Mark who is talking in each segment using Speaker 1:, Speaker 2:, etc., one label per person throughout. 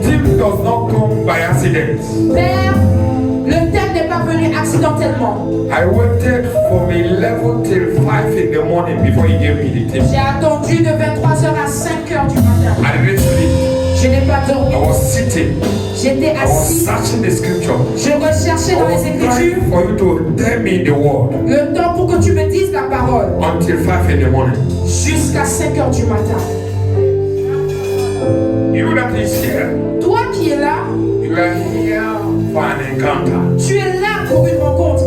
Speaker 1: theme does not come by accident.
Speaker 2: Père, le thème n'est pas venu accidentellement.
Speaker 1: I waited from 11 till 5 in the morning before he gave me the theme.
Speaker 2: J'ai attendu de 23h à 5h du matin.
Speaker 1: I didn't sleep.
Speaker 2: Je n'ai pas dormi.
Speaker 1: I was sitting.
Speaker 2: J'étais
Speaker 1: I was
Speaker 2: assis.
Speaker 1: searching the scripture.
Speaker 2: Je recherchais
Speaker 1: I
Speaker 2: dans les
Speaker 1: was
Speaker 2: Écritures
Speaker 1: trying for you to tell me the word
Speaker 2: le temps pour que tu me dises la parole.
Speaker 1: until 5 in the morning.
Speaker 2: Jusqu'à 5h du matin.
Speaker 1: You that is here,
Speaker 2: Toi qui es là,
Speaker 1: you are here for an encounter.
Speaker 2: tu es là pour une rencontre.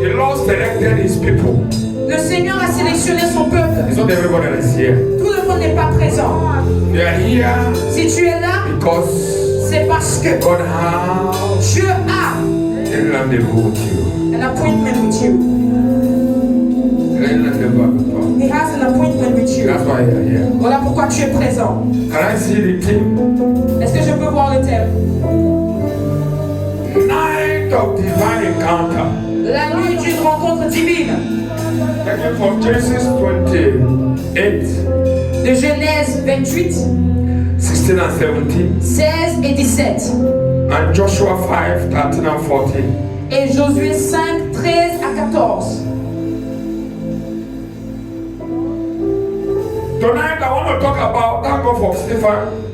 Speaker 1: The Lord selected his people.
Speaker 2: Le Seigneur a sélectionné son peuple.
Speaker 1: It's not everybody that is here.
Speaker 2: Tout le monde n'est pas présent.
Speaker 1: They are here
Speaker 2: Si tu es là,
Speaker 1: because
Speaker 2: c'est parce que
Speaker 1: God has
Speaker 2: Dieu a
Speaker 1: a rendezvous with you.
Speaker 2: an appointment with you.
Speaker 1: A rendezvous with God.
Speaker 2: He has an appointment with you.
Speaker 1: That's why you are here.
Speaker 2: Voilà pourquoi tu es présent.
Speaker 1: Can I see the theme?
Speaker 2: Est-ce que je peux voir le thème?
Speaker 1: Night of divine encounter.
Speaker 2: La nuit d'une rencontre divine.
Speaker 1: Taken from Genesis 28,
Speaker 2: De Genèse 28,
Speaker 1: 16 and 17,
Speaker 2: 16 et 17.
Speaker 1: and Joshua 5, 13 and 14.
Speaker 2: Et Josué 5, 13 à 14.
Speaker 1: Tonight I want to talk about thank God for Stephen.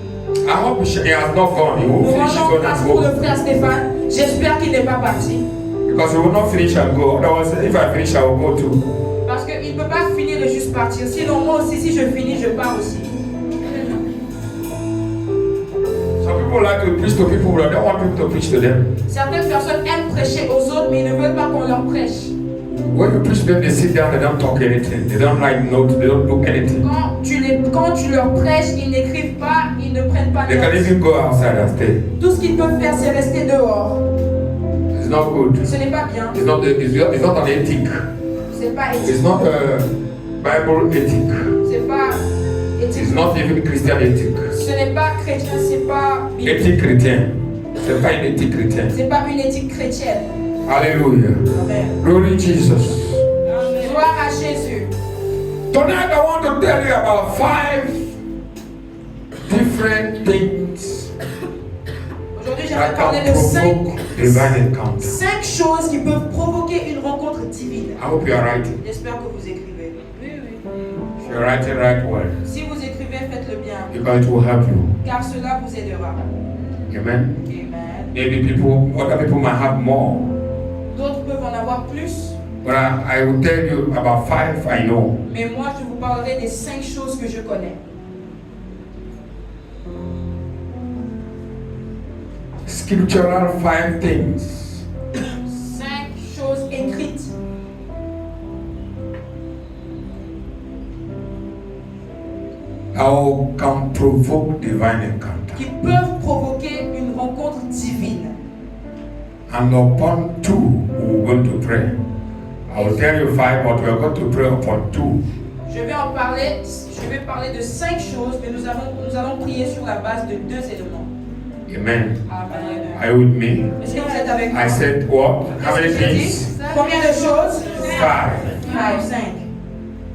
Speaker 1: I hope he has not gone. He will
Speaker 2: Nous
Speaker 1: finish
Speaker 2: rendons
Speaker 1: it
Speaker 2: grâce
Speaker 1: and
Speaker 2: pour le
Speaker 1: go.
Speaker 2: frère Stéphane. J'espère qu'il n'est pas parti.
Speaker 1: Because he will not finish and go. Otherwise, if I finish, I will go too.
Speaker 2: Parce qu'il ne peut pas finir et juste partir. Sinon, moi aussi, si je finis, je pars aussi.
Speaker 1: Some people like to preach to people, but they don't want people to preach to them.
Speaker 2: Certaines personnes aiment prêcher aux autres, mais ils ne veulent pas qu'on leur prêche.
Speaker 1: When you preach to them, they sit down, they don't talk anything. They don't write notes, they don't do anything.
Speaker 2: Quand tu leur prêches, ils n'écrivent pas, ils ne prennent pas
Speaker 1: They can
Speaker 2: notes.
Speaker 1: even go outside and stay.
Speaker 2: Tout ce qu'ils peuvent faire, c'est rester dehors.
Speaker 1: It's not good.
Speaker 2: Ce n'est pas bien.
Speaker 1: It's not an ethic.
Speaker 2: C'est pas
Speaker 1: It's
Speaker 2: éthique.
Speaker 1: not a Bible ethic.
Speaker 2: C'est pas
Speaker 1: It's
Speaker 2: éthique.
Speaker 1: not even Christian ethic.
Speaker 2: Ce n'est pas chrétien, c'est pas biblique.
Speaker 1: Éthique chrétienne. C'est pas une éthique chrétienne.
Speaker 2: C'est pas une éthique chrétienne.
Speaker 1: Hallelujah.
Speaker 2: Amen.
Speaker 1: Glory Jesus.
Speaker 2: Gloire à Jésus.
Speaker 1: Tonight I want to tell you about 5 different things
Speaker 2: Aujourd'hui,
Speaker 1: that
Speaker 2: j'aimerais parler
Speaker 1: can
Speaker 2: de 5
Speaker 1: provoke divine encounter.
Speaker 2: choses qui peuvent provoquer une rencontre divine.
Speaker 1: I hope you are writing.
Speaker 2: J'espère que vous écrivez. Oui, oui.
Speaker 1: If you're writing, write well.
Speaker 2: Si vous écrivez, faites-le bien,
Speaker 1: Because it will help you.
Speaker 2: car cela vous aidera.
Speaker 1: Amen.
Speaker 2: Amen.
Speaker 1: Maybe other people might have more.
Speaker 2: D'autres peuvent en avoir plus,
Speaker 1: But I will tell you about 5 I know.
Speaker 2: mais moi je vous parlerai des 5 choses que je connais.
Speaker 1: Scriptural 5 things
Speaker 2: 5 choses écrites
Speaker 1: that can provoke divine encounter.
Speaker 2: qui peuvent provoquer une rencontre divine.
Speaker 1: And upon 2, we're going to pray. I will tell you 5, but we are going to pray upon 2.
Speaker 2: Je vais parler de 5 choses, mais nous allons prier sur la base de 2 éléments.
Speaker 1: Amen.
Speaker 2: Amen.
Speaker 1: Are you with me?
Speaker 2: Est-ce que vous êtes avec moi?
Speaker 1: I said what? How many
Speaker 2: Qu'est-ce que j'ai dit?
Speaker 1: things?
Speaker 2: Combien de choses?
Speaker 1: 5
Speaker 2: 5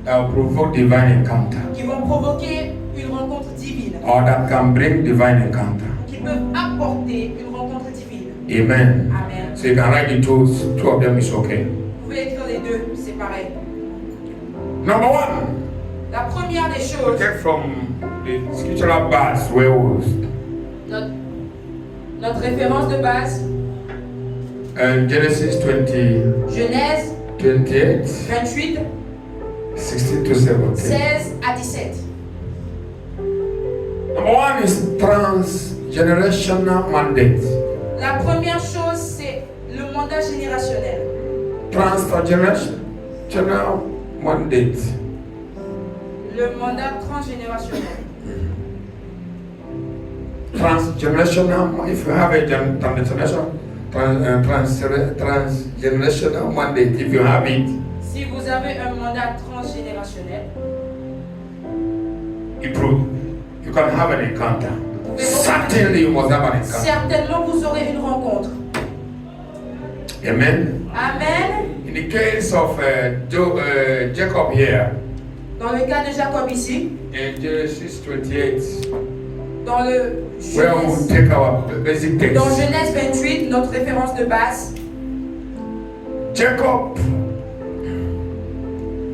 Speaker 1: that will provoke divine encounter,
Speaker 2: qui vont provoquer une rencontre divine,
Speaker 1: or that can bring divine encounter.
Speaker 2: qui peuvent apporter une rencontre divine.
Speaker 1: Amen.
Speaker 2: Amen.
Speaker 1: So you can write the two of them is okay.
Speaker 2: Vous pouvez écrire les deux, c'est pareil.
Speaker 1: Number 1,
Speaker 2: La première des
Speaker 1: we
Speaker 2: choses,
Speaker 1: take from the scriptural verse where we was.
Speaker 2: notre référence de base,
Speaker 1: Genesis 20,
Speaker 2: Genèse
Speaker 1: 28,
Speaker 2: 28,
Speaker 1: 16 to 17.
Speaker 2: 16 à 17.
Speaker 1: Number 1 is transgenerational mandate.
Speaker 2: La première chose, c'est le mandat générationnel.
Speaker 1: Transgenerational mandate.
Speaker 2: Le mandat transgénérationnel.
Speaker 1: Transgenerational, if you have a transgenerational mandate, if you have it,
Speaker 2: Si vous avez un mandat transgénérationnel,
Speaker 1: you can have an encounter. Certainly you must have an encounter.
Speaker 2: certainement vous aurez une rencontre.
Speaker 1: Amen.
Speaker 2: Amen.
Speaker 1: In the case of Jacob here,
Speaker 2: Dans le cas de Jacob ici,
Speaker 1: in Genesis 28,
Speaker 2: Dans le
Speaker 1: where we
Speaker 2: Genèse,
Speaker 1: take our basic text.
Speaker 2: dans Genèse 28, notre référence de base,
Speaker 1: Jacob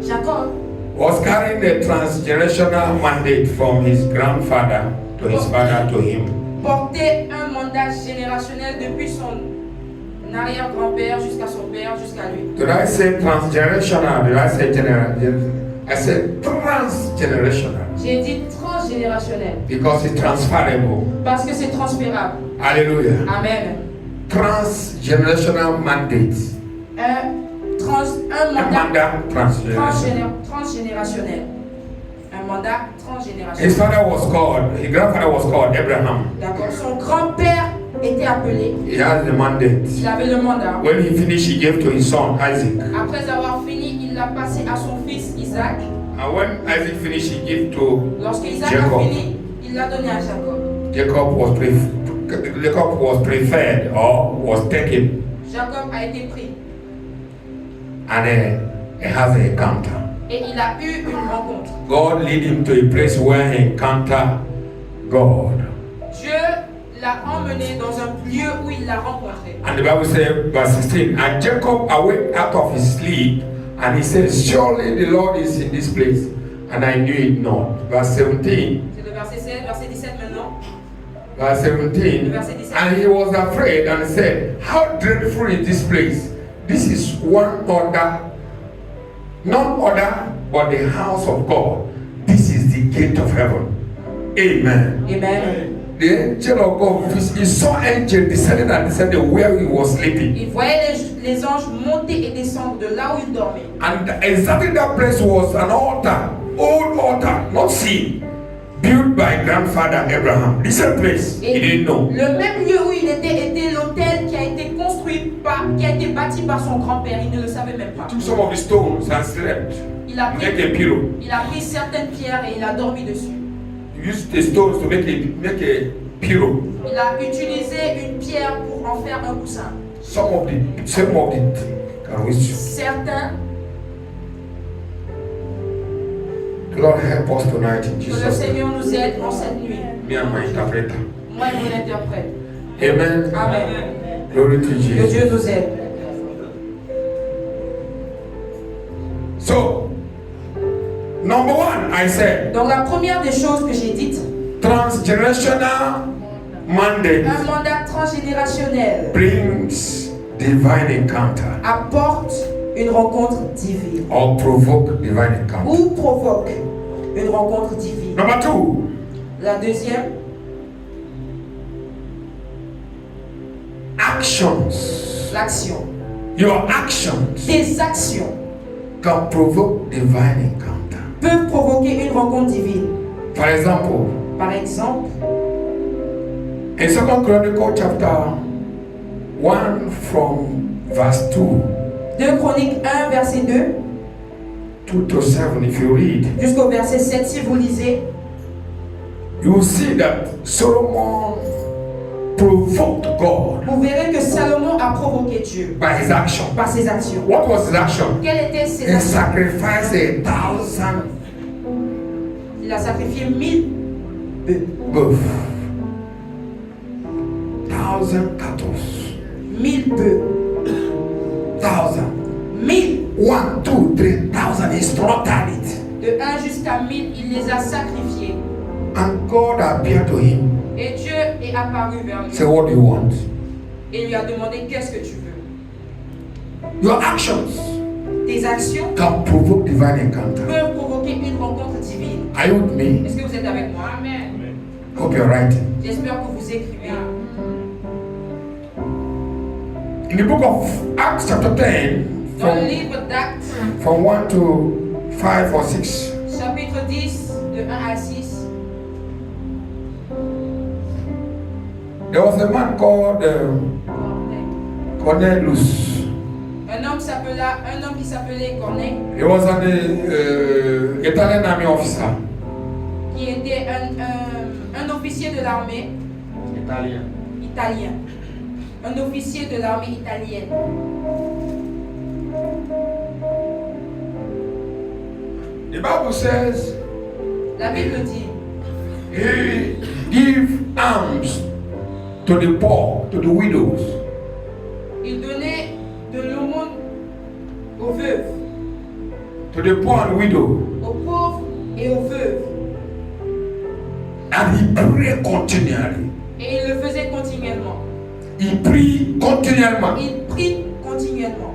Speaker 2: Jacob
Speaker 1: was carrying a transgenerational mandate from his grandfather to his father to him.
Speaker 2: portait un mandat générationnel depuis son arrière-grand-père jusqu'à son père, jusqu'à lui.
Speaker 1: Did I say transgenerational? Did I say generational? I said transgenerational
Speaker 2: J'ai dit transgénérationnel
Speaker 1: because it's transferable.
Speaker 2: parce que c'est transférable.
Speaker 1: Hallelujah.
Speaker 2: Amen.
Speaker 1: Transgenerational mandate.
Speaker 2: Un
Speaker 1: A
Speaker 2: mandat
Speaker 1: mandat transgenerational.
Speaker 2: transgénérationnel. Un mandat transgénérationnel.
Speaker 1: His father was called, his grandfather was called Abraham.
Speaker 2: D'accord. Son grand-père était appelé.
Speaker 1: He has the mandate.
Speaker 2: Il avait le mandat.
Speaker 1: When he finished, he gave to his son Isaac.
Speaker 2: Après avoir fini, il l'a passé à son fils Isaac.
Speaker 1: And when Isaac finished, he gave to
Speaker 2: Lorsque Isaac
Speaker 1: Jacob.
Speaker 2: a fini, il l'a donné à Jacob.
Speaker 1: Jacob was preferred or was taken,
Speaker 2: Jacob a été pris
Speaker 1: and he has an encounter.
Speaker 2: et il a eu une rencontre.
Speaker 1: God led him to a place where he encountered God.
Speaker 2: Dieu l'a emmené dans un lieu où il l'a rencontré.
Speaker 1: And the Bible says, verse 16, and Jacob awake out of his sleep, and he said, surely the Lord is in this place, and I knew it not. Verse 17.
Speaker 2: C'est le verset 16, verset 17 maintenant.
Speaker 1: Verse 17, and he was afraid and said, how dreadful is this place? This is none other but the house of God. This is the gate of heaven. Amen.
Speaker 2: Amen.
Speaker 1: The angel of God, he saw angel descending and descending where he was sleeping.
Speaker 2: Il voyait les anges monter et descendre de là où il dormait.
Speaker 1: And exactly that place was an altar, old altar, not seen, built by grandfather Abraham. This place, he didn't know.
Speaker 2: Le même lieu où il était l'autel qui a été qui a été bâti par son grand-père. Il ne le savait même pas.
Speaker 1: Took some of the stones and slept.
Speaker 2: Il a
Speaker 1: Make a pillow.
Speaker 2: pris certaines pierres et il a dormi dessus.
Speaker 1: He used the stones to make a pillow.
Speaker 2: Il a utilisé une pierre pour en faire un coussin.
Speaker 1: Some of it. Can we see?
Speaker 2: Certains,
Speaker 1: The Lord help us tonight in
Speaker 2: que le
Speaker 1: Jesus' name.
Speaker 2: Seigneur nous aide en cette nuit.
Speaker 1: Me and my interpreter.
Speaker 2: Moi et mon interprète.
Speaker 1: Amen.
Speaker 2: Amen.
Speaker 1: Glory to
Speaker 2: Que
Speaker 1: Jesus.
Speaker 2: Dieu nous aide.
Speaker 1: So, number one, I said,
Speaker 2: Donc la première des choses que j'ai dites,
Speaker 1: transgenerational mandate
Speaker 2: un mandat transgénérationnel
Speaker 1: brings divine encounter
Speaker 2: apporte une rencontre divine
Speaker 1: or provoke divine encounter.
Speaker 2: ou provoque une rencontre divine.
Speaker 1: Number two,
Speaker 2: La deuxième,
Speaker 1: actions.
Speaker 2: l'action.
Speaker 1: Your actions
Speaker 2: Tes actions
Speaker 1: can provoke divine encounter.
Speaker 2: peuvent provoquer une rencontre divine.
Speaker 1: For example,
Speaker 2: Par exemple,
Speaker 1: in 2 Chronicles chapter 1 from verse 2
Speaker 2: 2 Chroniques 1, verset 2,
Speaker 1: 2 to 7, if you read,
Speaker 2: jusqu'au verset 7, si vous lisez,
Speaker 1: you will see that Solomon provoked God
Speaker 2: vous verrez que Salomon a provoqué Dieu
Speaker 1: by his action.
Speaker 2: par ses actions.
Speaker 1: What was his action?
Speaker 2: Quelles étaient ses
Speaker 1: He
Speaker 2: actions?
Speaker 1: sacrificed 1,000
Speaker 2: Il a sacrifié 1000 bœufs,
Speaker 1: booth, 1,000 cattle,
Speaker 2: 1000 bœufs,
Speaker 1: 1,000,
Speaker 2: 1000.
Speaker 1: 1, 2, 3,000. He slaughtered it,
Speaker 2: De 1 jusqu'à 1000, il les a sacrifiés.
Speaker 1: and God appeared to him.
Speaker 2: Et Dieu est apparu vers lui
Speaker 1: Say, what do you want?
Speaker 2: et lui a demandé qu'est-ce que tu veux.
Speaker 1: Your actions
Speaker 2: Tes actions
Speaker 1: can provoke divine encounter.
Speaker 2: peuvent provoquer une rencontre divine.
Speaker 1: Are you with me?
Speaker 2: Est-ce que vous êtes avec moi? Amen.
Speaker 1: Hope you're writing.
Speaker 2: J'espère que vous écrivez.
Speaker 1: In the book of Acts, chapter 10,
Speaker 2: Dans le
Speaker 1: from,
Speaker 2: livre d'Actes,
Speaker 1: from 1 to 5 or 6,
Speaker 2: chapitre 10, de 1 à 6,
Speaker 1: there was a man called Cornelius.
Speaker 2: un homme qui s'appelait Corneille,
Speaker 1: He was an Italian army officer.
Speaker 2: qui était un officier de l'armée italien. Un officier de l'armée italienne.
Speaker 1: The Bible says
Speaker 2: La Bible dit,
Speaker 1: he give alms to the poor, to the widows.
Speaker 2: Il donnait de l'aumône aux veuves,
Speaker 1: To the poor and widow.
Speaker 2: aux pauvres et aux veuves.
Speaker 1: And he prayed continually.
Speaker 2: Et il le faisait continuellement.
Speaker 1: He prayed continuellement.
Speaker 2: Il prie continuellement.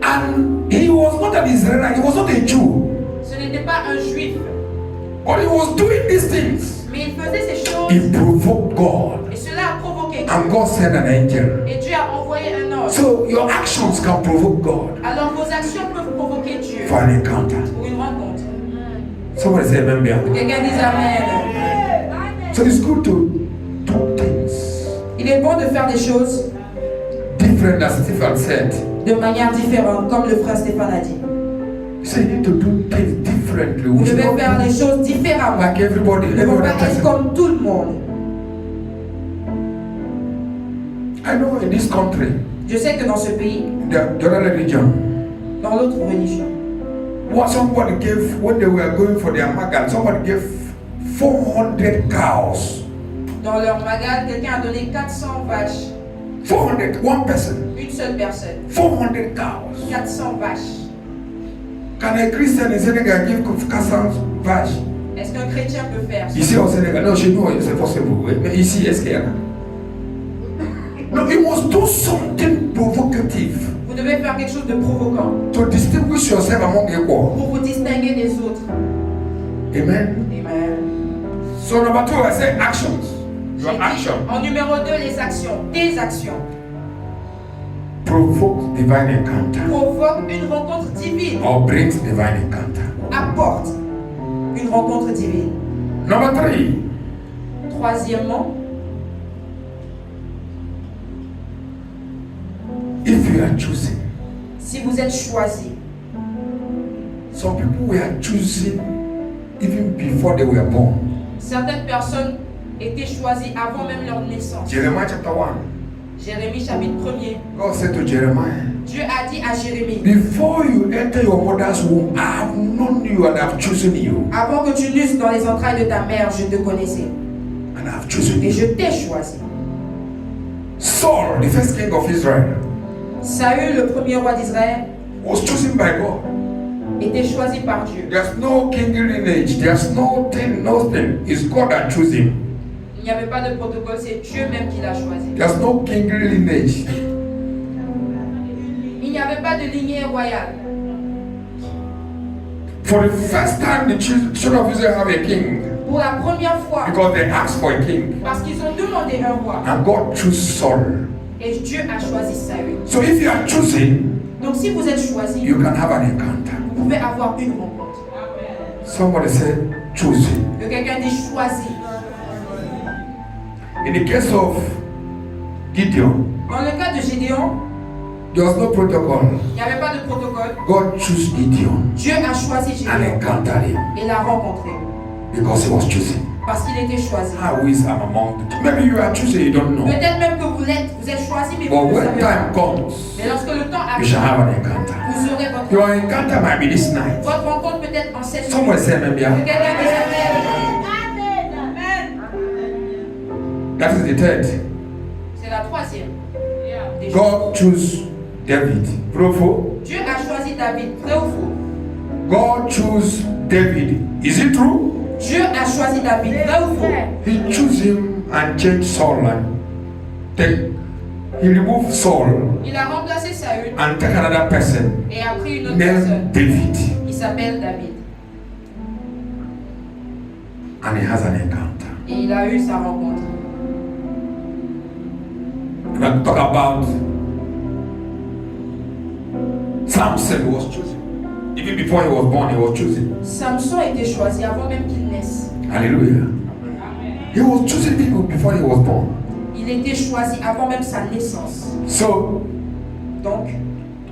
Speaker 1: And he was not an Israelite, he was not a Jew.
Speaker 2: Ce n'était pas un juif,
Speaker 1: But he was doing these things.
Speaker 2: mais il faisait ces choses
Speaker 1: He provoked God.
Speaker 2: et cela a provoqué Dieu.
Speaker 1: And God sent an angel.
Speaker 2: Et Dieu a envoyé un ange.
Speaker 1: So your actions can provoke God
Speaker 2: Alors vos actions peuvent provoquer Dieu
Speaker 1: for an encounter.
Speaker 2: pour une rencontre.
Speaker 1: Somebody say amen. Bien.
Speaker 2: Quelqu'un dise Amen.
Speaker 1: So it's good to do things
Speaker 2: Il est bon de faire des choses
Speaker 1: different, as Stephen said.
Speaker 2: de manière différente, comme le frère Stéphane a dit.
Speaker 1: So you need to do things differently.
Speaker 2: Vous
Speaker 1: We should
Speaker 2: devez
Speaker 1: not
Speaker 2: faire
Speaker 1: be
Speaker 2: les choses différemment.
Speaker 1: like everybody,
Speaker 2: Vous ne
Speaker 1: every
Speaker 2: pouvez
Speaker 1: other
Speaker 2: pas être
Speaker 1: person.
Speaker 2: comme tout le monde.
Speaker 1: I know in this country,
Speaker 2: Je sais que dans ce pays,
Speaker 1: the other religion,
Speaker 2: dans l'autre religion,
Speaker 1: what somebody gave when they were going for their magal, somebody gave 400 cows.
Speaker 2: dans leur magal, quelqu'un a donné 400 vaches.
Speaker 1: 400, one person,
Speaker 2: Une seule personne.
Speaker 1: 400 cows.
Speaker 2: 400 vaches.
Speaker 1: Can a Christian in Senegal give 400 vaches?
Speaker 2: Est-ce qu'un chrétien peut faire ça?
Speaker 1: Ici au Sénégal, non, chez nous, c'est possible. Oui. Mais ici, est-ce qu'il y en a? No, you must do something provocative
Speaker 2: Vous devez faire quelque chose de provoquant
Speaker 1: to distinguish yourself among equal.
Speaker 2: pour vous distinguer des autres.
Speaker 1: Amen.
Speaker 2: Amen.
Speaker 1: So number 2, I say actions.
Speaker 2: J'ai
Speaker 1: Your
Speaker 2: dit,
Speaker 1: action
Speaker 2: en numéro 2, les actions. Tes actions
Speaker 1: provoke divine encounter
Speaker 2: provoquent une rencontre divine.
Speaker 1: or brings divine encounter.
Speaker 2: Apporte une rencontre divine.
Speaker 1: Number 3,
Speaker 2: Troisièmement,
Speaker 1: if you are choosing,
Speaker 2: si vous êtes choisi,
Speaker 1: some people were choosing even before they were born.
Speaker 2: certaines personnes étaient choisies avant même leur naissance.
Speaker 1: Jeremiah chapter 1,
Speaker 2: Jérémie chapitre 1er.
Speaker 1: God said to Jeremiah,
Speaker 2: Dieu a dit à Jérémie,
Speaker 1: before you enter your mother's womb, I have known you and I have chosen you.
Speaker 2: avant que tu naisses dans les entrailles de ta mère, je te connaissais
Speaker 1: And I have chosen
Speaker 2: et
Speaker 1: you.
Speaker 2: je t'ai choisi.
Speaker 1: Saul, the first king of Israel,
Speaker 2: Saül, le premier roi d'Israël,
Speaker 1: was chosen by God.
Speaker 2: était choisi par Dieu.
Speaker 1: There's no kingly lineage. There's nothing. It's God that chose him.
Speaker 2: Il n'y avait pas de protocole, c'est Dieu même qui l'a choisi.
Speaker 1: There's no kingly lineage.
Speaker 2: Il n'y avait pas de lignée royale.
Speaker 1: For the first time, the children of Israel have a king
Speaker 2: Pour la première fois,
Speaker 1: because they asked for a king.
Speaker 2: parce qu'ils ont demandé un roi,
Speaker 1: And God chose Saul.
Speaker 2: et Dieu a choisi Saül.
Speaker 1: So if you are chosen,
Speaker 2: Donc si vous êtes choisi,
Speaker 1: you can have an encounter.
Speaker 2: vous pouvez avoir une rencontre.
Speaker 1: Somebody said, chosen.
Speaker 2: Que quelqu'un dit choisi.
Speaker 1: In the case of Gideon,
Speaker 2: Dans le cas de Gédéon,
Speaker 1: there was no protocol.
Speaker 2: il n'y avait pas de protocole.
Speaker 1: God chose Gideon
Speaker 2: Dieu a choisi
Speaker 1: and
Speaker 2: Gédéon
Speaker 1: encountered him
Speaker 2: et l'a rencontré
Speaker 1: because he was chosen.
Speaker 2: parce qu'il était choisi.
Speaker 1: How is I'm among the two? Maybe you are chosen, you don't know.
Speaker 2: Peut-être même que vous êtes choisi, mais
Speaker 1: But
Speaker 2: vous ne
Speaker 1: when
Speaker 2: savez pas.
Speaker 1: time comes,
Speaker 2: Mais lorsque le temps
Speaker 1: you shall
Speaker 2: arrive,
Speaker 1: have an encounter.
Speaker 2: vous aurez votre
Speaker 1: Your encounter might be this night.
Speaker 2: Votre rencontre peut être en cette nuit.
Speaker 1: Someone say amen.
Speaker 2: Que
Speaker 1: Yeah.
Speaker 2: quelqu'un dise Amen.
Speaker 1: That is the third.
Speaker 2: C'est la troisième. Des choses.
Speaker 1: God chose David. Profo.
Speaker 2: Dieu a choisi David. Vrai ou faux?
Speaker 1: God chose David. Is it true?
Speaker 2: Dieu a choisi David. Vrai ou faux?
Speaker 1: He chose him and changed Saul and he removed Saul
Speaker 2: Il a remplacé Saül
Speaker 1: and take another person
Speaker 2: et a pris une autre personne.
Speaker 1: named David.
Speaker 2: Il s'appelle David.
Speaker 1: And he has an encounter.
Speaker 2: Et il a eu sa rencontre.
Speaker 1: We're going to talk about Samson was chosen. Even before he was born, he was chosen.
Speaker 2: Samson était choisi avant même qu'il naisse.
Speaker 1: Hallelujah. He was chosen even before he was born.
Speaker 2: Il était choisi avant même sa naissance.
Speaker 1: So,
Speaker 2: Donc,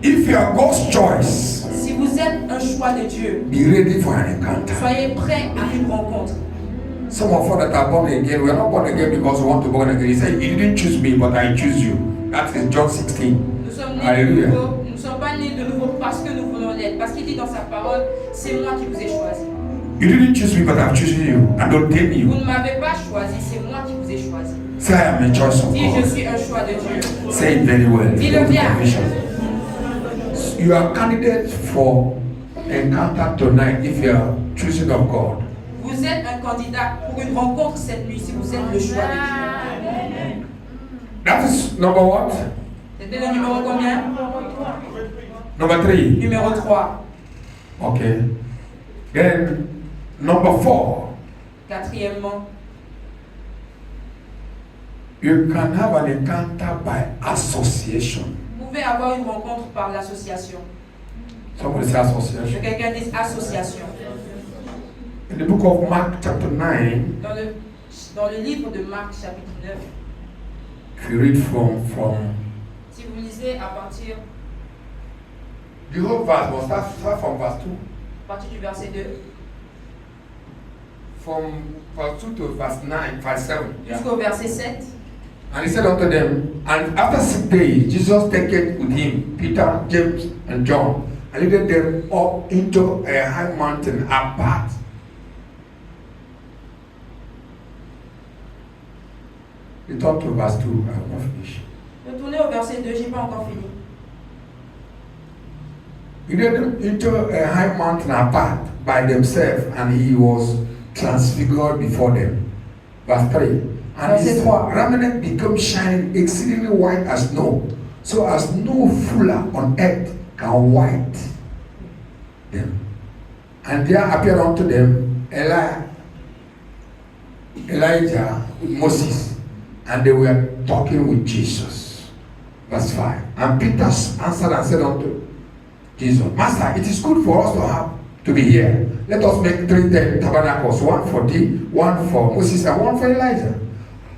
Speaker 1: if you are God's choice,
Speaker 2: si vous êtes un choix de Dieu,
Speaker 1: be ready for an encounter.
Speaker 2: soyez prêts à une rencontre.
Speaker 1: Some of us that are born again, we are not born again because we want to be born again. He said, "You didn't choose me, but I choose you." That is John 16.
Speaker 2: Nous sommes nés de
Speaker 1: Alléluia.
Speaker 2: nouveau. Nous ne sommes pas nés de nouveau parce que nous voulons l'être. Parce qu'il dit dans sa parole, c'est moi qui vous ai choisi.
Speaker 1: You didn't choose me, but I've chosen you. I don't blame
Speaker 2: Vous
Speaker 1: you.
Speaker 2: ne m'avez pas choisi, c'est moi qui vous ai choisi.
Speaker 1: Say I am a choice of
Speaker 2: Dis, je
Speaker 1: God.
Speaker 2: suis un choix de Dieu.
Speaker 1: Say it very well.
Speaker 2: Dis-le bien.
Speaker 1: You are candidate for encounter tonight if you are choosing of God.
Speaker 2: Vous êtes un candidat pour une rencontre cette nuit si vous êtes le choix de Dieu.
Speaker 1: That is number what?
Speaker 2: C'était le numéro combien?
Speaker 1: Number 3.
Speaker 2: Numéro 3.
Speaker 1: Okay. Then number 4.
Speaker 2: Quatrièmement,
Speaker 1: You can have an encounter by association.
Speaker 2: vous pouvez avoir une rencontre par l'association.
Speaker 1: Somebody say
Speaker 2: Que
Speaker 1: association.
Speaker 2: quelqu'un dise association.
Speaker 1: In the book of Mark chapter 9,
Speaker 2: Dans le livre de Marc chapitre 9,
Speaker 1: if you read from
Speaker 2: si vous lisez à partir
Speaker 1: the whole verse, was start from verse 2.
Speaker 2: du verset 2
Speaker 1: From verse 2 to verse 9, verse 7. Yeah.
Speaker 2: jusqu'au verset 7.
Speaker 1: And he said unto them, and after 6 days, Jesus taketh with him Peter, James, and John, and led them up into a high mountain apart. He talked to verse 2. I will not finish.
Speaker 2: Retournez au verset 2, j'ai pas encore fini.
Speaker 1: He led them into a high mountain apart by themselves, and he was transfigured before them. Verse 3. And his
Speaker 2: Verset 3.
Speaker 1: raiment became shining exceedingly white as snow, so as no fuller on earth can white them. And there appeared unto them Elijah with Moses, and they were talking with Jesus. Verse 5. And Peter answered and said unto Jesus, Master, it is good for us to be here. Let us make 3 tabernacles, one for thee, one for Moses, and one for Elijah.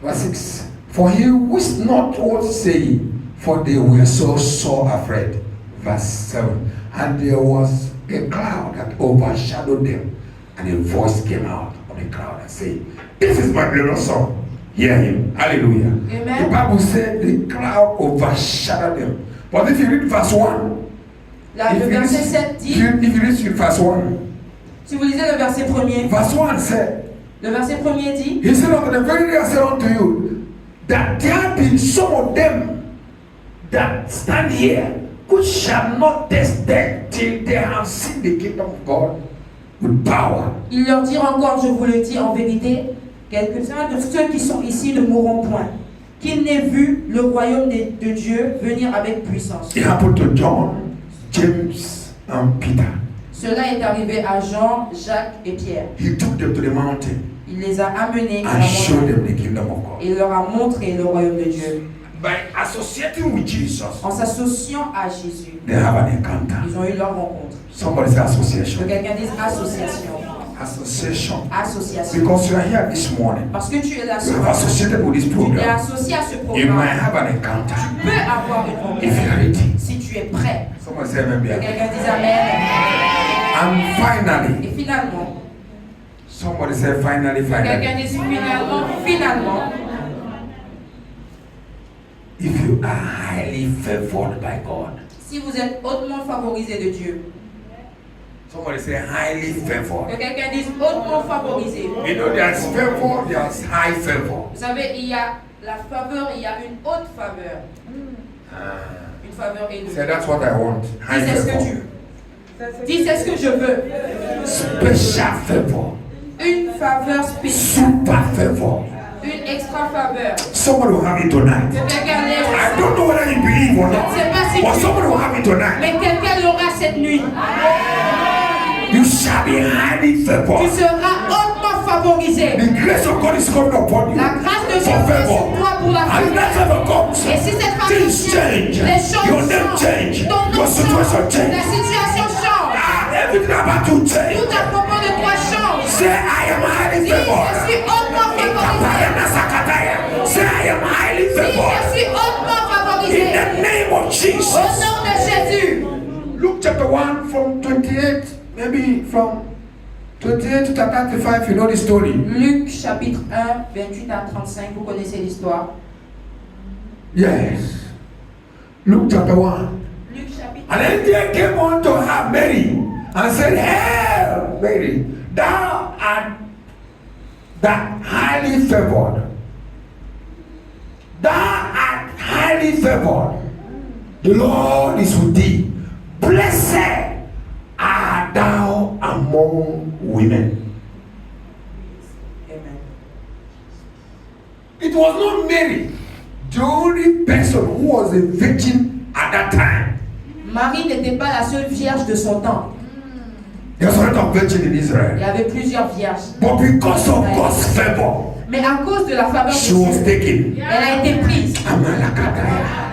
Speaker 1: Verse 6. For he wist not what to say, for they were so sore afraid. Verse 7. And there was a cloud that overshadowed them, and a voice came out of the cloud and said, This is my little son. Hear him. Hallelujah.
Speaker 2: Amen.
Speaker 1: The Bible said the cloud overshadowed them. But if you read verse 1,
Speaker 2: Là, le verset 7 dit,
Speaker 1: if you read verse 1,
Speaker 2: si vous lisez le verset 1er,
Speaker 1: verse 1 said,
Speaker 2: le verset 1er dit,
Speaker 1: He said unto them, Verily I say unto you, that there be some of them that stand here, which shall not taste death till they have seen the kingdom of God with power.
Speaker 2: il leur dit encore, je vous le dis en vérité, quelques-uns de ceux qui sont ici ne mourront point, qu'ils n'aient vu le royaume de Dieu venir avec puissance.
Speaker 1: It happened to John, James, and Peter.
Speaker 2: Cela est arrivé à Jean, Jacques et Pierre.
Speaker 1: He took them to the mountain
Speaker 2: Il les a amenés à
Speaker 1: and
Speaker 2: la
Speaker 1: showed
Speaker 2: montagne
Speaker 1: them the kingdom of God.
Speaker 2: et il leur a montré le royaume de Dieu.
Speaker 1: By associating with Jesus,
Speaker 2: En s'associant à Jésus,
Speaker 1: they have an encounter.
Speaker 2: ils ont eu leur rencontre.
Speaker 1: Somebody say
Speaker 2: Que
Speaker 1: association.
Speaker 2: quelqu'un dise association.
Speaker 1: Association.
Speaker 2: Association.
Speaker 1: Because you are here this morning,
Speaker 2: Parce que tu es là ce
Speaker 1: you have
Speaker 2: matin,
Speaker 1: associated with this
Speaker 2: tu es
Speaker 1: program.
Speaker 2: associé à ce
Speaker 1: You might
Speaker 2: programme.
Speaker 1: have an encounter
Speaker 2: Tu peux avoir une
Speaker 1: if
Speaker 2: rencontre
Speaker 1: you are ready.
Speaker 2: si tu es prêt.
Speaker 1: Someone say amen.
Speaker 2: Que
Speaker 1: Yeah.
Speaker 2: quelqu'un dise Amen.
Speaker 1: And finally,
Speaker 2: Et finalement,
Speaker 1: somebody say finally,
Speaker 2: que
Speaker 1: finally.
Speaker 2: quelqu'un dise finalement,
Speaker 1: If you are highly favored by God,
Speaker 2: si vous êtes hautement favorisé de Dieu.
Speaker 1: somebody say highly favored.
Speaker 2: Que quelqu'un dise hautement favorisé.
Speaker 1: You know, there's favor, there's high favor.
Speaker 2: Vous savez, il y a la faveur, il y a une haute faveur. Une faveur élevée.
Speaker 1: Say that's what I want. High
Speaker 2: Dis c'est ce que tu
Speaker 1: favor.
Speaker 2: veux. Dis c'est ce que je veux.
Speaker 1: Special favor.
Speaker 2: Une faveur spéciale.
Speaker 1: Super favor.
Speaker 2: Une extra faveur.
Speaker 1: Somebody will have it tonight.
Speaker 2: Que quelqu'un l'ait.
Speaker 1: I don't know whether you believe or
Speaker 2: Je ne
Speaker 1: not,
Speaker 2: sais pas si
Speaker 1: but
Speaker 2: tu
Speaker 1: somebody will have it tonight.
Speaker 2: mais quelqu'un l'aura cette nuit.
Speaker 1: You shall be highly
Speaker 2: Tu
Speaker 1: favored.
Speaker 2: seras hautement favorisé.
Speaker 1: The grace of God is coming upon you
Speaker 2: La grâce de Dieu
Speaker 1: for
Speaker 2: est sur
Speaker 1: favor.
Speaker 2: toi pour la
Speaker 1: And that
Speaker 2: faveur.
Speaker 1: favor comes.
Speaker 2: Et si cette faveur
Speaker 1: Things
Speaker 2: vient,
Speaker 1: change.
Speaker 2: les choses
Speaker 1: Your name
Speaker 2: changent.
Speaker 1: change.
Speaker 2: Ton nom
Speaker 1: Your situation
Speaker 2: change. La
Speaker 1: change.
Speaker 2: situation change.
Speaker 1: Everything about to change.
Speaker 2: Tout à propos de toi change.
Speaker 1: Say I am highly
Speaker 2: Dis, je
Speaker 1: favored.
Speaker 2: suis hautement favorisé.
Speaker 1: Say I am highly
Speaker 2: Dis,
Speaker 1: favored.
Speaker 2: je suis hautement
Speaker 1: In
Speaker 2: favorisé.
Speaker 1: the name of
Speaker 2: Au
Speaker 1: Jesus.
Speaker 2: nom de Jésus.
Speaker 1: Luke chapter 1 from 28, maybe from 28 to 35, you know the story.
Speaker 2: Luc chapitre 1, 28 à 35, vous connaissez l'histoire.
Speaker 1: Yes. Luke chapter 1.
Speaker 2: Luc chapitre
Speaker 1: And then there came unto her Mary, and said, Hail, Mary, thou art that highly favored. Thou art highly favored. The Lord is with thee. Blessed art thou among women.
Speaker 2: Amen.
Speaker 1: It was not Mary, the only person who was a virgin at that time.
Speaker 2: Marie n'était pas la seule vierge de son temps.
Speaker 1: There was a lot of virgins in
Speaker 2: Il
Speaker 1: Israel.
Speaker 2: y avait plusieurs vierges.
Speaker 1: But because of God's favor,
Speaker 2: Mais à cause de la faveur
Speaker 1: she
Speaker 2: de
Speaker 1: was
Speaker 2: Dieu,
Speaker 1: taken.
Speaker 2: elle a été prise.
Speaker 1: Amalakadaya.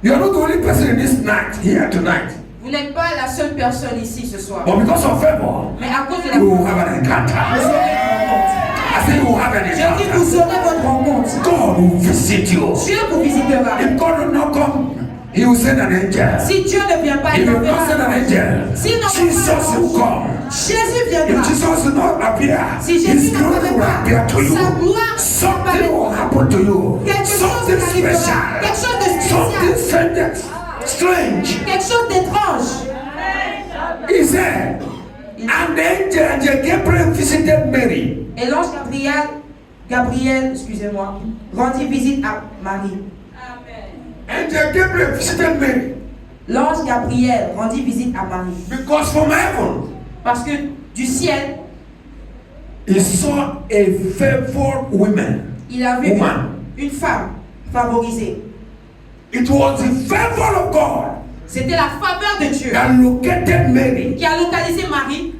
Speaker 1: You are not the only person in this night, here tonight.
Speaker 2: Vous n'êtes pas la seule personne ici ce soir.
Speaker 1: But because of favor,
Speaker 2: Mais à cause de la
Speaker 1: you
Speaker 2: faveur,
Speaker 1: will have an
Speaker 2: vous
Speaker 1: encounter.
Speaker 2: aurez une rencontre.
Speaker 1: I say you will have an
Speaker 2: Je dis,
Speaker 1: encounter.
Speaker 2: vous aurez votre rencontre.
Speaker 1: God will visit you.
Speaker 2: Dieu vous visitera.
Speaker 1: If God will not come, He will send an angel.
Speaker 2: Si Dieu ne vient pas,
Speaker 1: If
Speaker 2: il
Speaker 1: He will not send an
Speaker 2: enverra.
Speaker 1: angel,
Speaker 2: S'il n'envoie
Speaker 1: Jesus
Speaker 2: pas
Speaker 1: will come.
Speaker 2: Jésus
Speaker 1: If
Speaker 2: viendra.
Speaker 1: Jesus will not appear,
Speaker 2: Si Jésus
Speaker 1: His glory
Speaker 2: n'apparaît
Speaker 1: will
Speaker 2: pas,
Speaker 1: appear to
Speaker 2: sa
Speaker 1: you.
Speaker 2: gloire
Speaker 1: Something will happen to you.
Speaker 2: Quelque chose
Speaker 1: Something
Speaker 2: arrivera.
Speaker 1: special.
Speaker 2: Quelque chose de
Speaker 1: Something
Speaker 2: spécial.
Speaker 1: strange.
Speaker 2: Quelque chose d'étrange.
Speaker 1: He said, and the angel Gabriel visited Mary.
Speaker 2: Et l'ange Gabriel, excusez-moi, rendit visite à Marie.
Speaker 1: Angel Gabriel visited Mary
Speaker 2: L'ange Gabriel rendit visite à Marie.
Speaker 1: because from heaven
Speaker 2: Parce que du ciel,
Speaker 1: he saw a favored woman.
Speaker 2: il a vu
Speaker 1: Woman.
Speaker 2: une femme favorisée.
Speaker 1: It was the favor of God
Speaker 2: C'était la faveur de Dieu
Speaker 1: that located Mary.
Speaker 2: qui a localisé Marie.